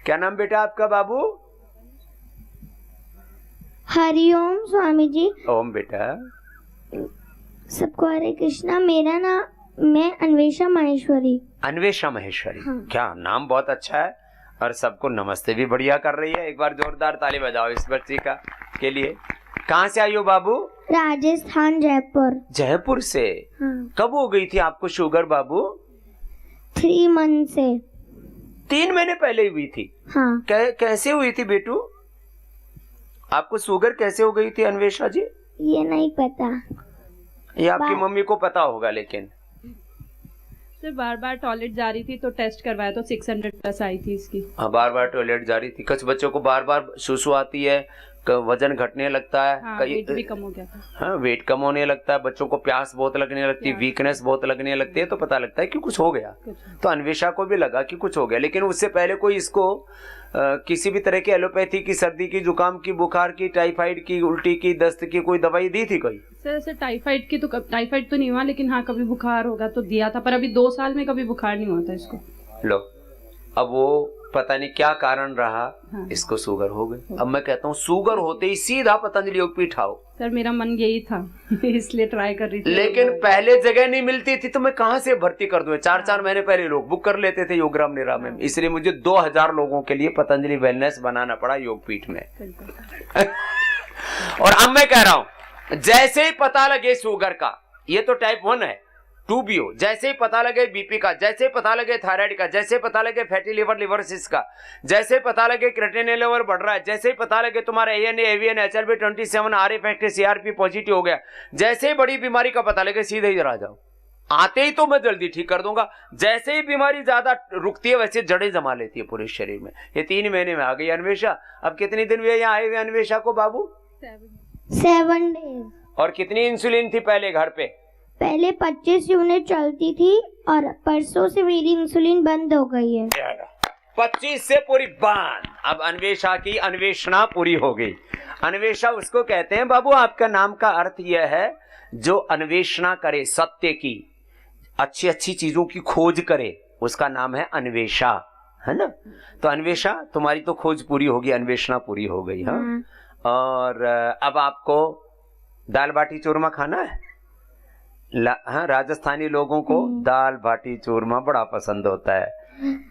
क्या नाम बेटा आपका बाबू? हरिओम स्वामी जी। ओम बेटा। सबको हरे कृष्णा। मेरा नाम मैं अन्वेषा माहेश्वरी। अन्वेषा महेश्वरी। हाँ। क्या नाम बहुत अच्छा है और सबको नमस्ते भी बढ़िया कर रही है। एक बार जोरदार ताली बजाओ इस बच्ची का के लिए। कहाँ से आई हो बाबू? राजस्थान, जयपुर। जयपुर से। हाँ। कब हो गई थी आपको शुगर बाबू? 3 मंथ से। 3 महीने पहले हुई थी। हाँ। कैसे हुई थी बेटू? आपको शुगर कैसे हो गई थी अन्वेषा जी? ये नहीं पता। ये आपकी मम्मी को पता होगा। लेकिन सर बार बार टॉयलेट जा रही थी तो टेस्ट करवाया तो 600 प्लस आई थी इसकी। हाँ, बार बार टॉयलेट जा रही थी। कुछ बच्चों को बार बार सुसु आती है, वजन घटने लगता है। हाँ, वेट भी कम हो गया था। हाँ, वेट कम होने लगता है। बच्चों को प्यास बहुत लगने लगती है, वीकनेस बहुत लगने लगती है, तो पता लगता है कि कुछ हो गया। तो अन्वेषा को भी लगा कि कुछ हो गया। लेकिन उससे पहले कोई इसको किसी भी तरह की एलोपैथी की, सर्दी की, जुकाम की, बुखार की, टाइफाइड की, उल्टी की, दस्त की कोई दवाई दी थी कोई? सर ऐसे टाइफाइड तो नहीं हुआ, लेकिन हाँ कभी बुखार होगा तो दिया था, पर अभी 2 साल में कभी बुखार नहीं हुआ था इसको। लो, अब वो पता नहीं क्या कारण रहा। हाँ। इसको शुगर हो गई। अब मैं कहता हूँ शुगर होते ही सीधा पतंजलि योगपीठ आओ। सर मेरा मन यही था इसलिए ट्राई कर रही थी। लेकिन पहले जगह नहीं मिलती थी तो मैं कहां से भर्ती कर दूं? 4 महीने पहले लोग बुक कर लेते थे योगराम निराम में। इसलिए मुझे 2000 लोगों के लिए पतंजलि वेलनेस बनाना पड़ा योगपीठ में। और अब मैं कह रहा हूं, जैसे ही पता लगे शुगर का, ये तो टाइप 1 है, 2 भी हो, जैसे ही पता लगे बीपी का, जैसे ही पता लगे थायराइड का, जैसे ही पता लगे फैटी लिवरसिस का, जैसे ही पता लगे क्रिएटिनिन लेवल बढ़ रहा है, जैसे ही पता लगे तुम्हारा ANA, AVN, HLB 27, RA factor, CRP positive हो गया, जैसे ही बड़ी बीमारी का पता लगे सीधे इधर आ जाओ। आते ही तो मैं जल्दी ठीक कर दूंगा। जैसे ही बीमारी ज्यादा रुकती है वैसे जड़ें जमा लेती है पूरे शरीर में। ये 3 महीने में आ गई अन्वेषा। अब कितनी दिन हुए यहाँ आए हुए अन्वेषा को बाबू? 7 डेज। और कितनी इंसुलिन थी पहले घर पे? पहले 25 यूनिट चलती थी और परसों से मेरी इंसुलिन बंद हो गई है। 25 से पूरी बंद। अब अन्वेषा की अन्वेषणा पूरी हो गई। अन्वेषा उसको कहते हैं बाबू। आपका नाम का अर्थ यह है जो अन्वेषणा करे, सत्य की, अच्छी अच्छी चीजों की खोज करे, उसका नाम है अन्वेषा, है ना? तो अन्वेषा तुम्हारी तो खोज पूरी होगी, अन्वेषणा पूरी हो गई। हाँ। और अब आपको दाल बाटी चूरमा खाना है। हाँ, राजस्थानी लोगों को दाल बाटी चूरमा बड़ा पसंद होता है।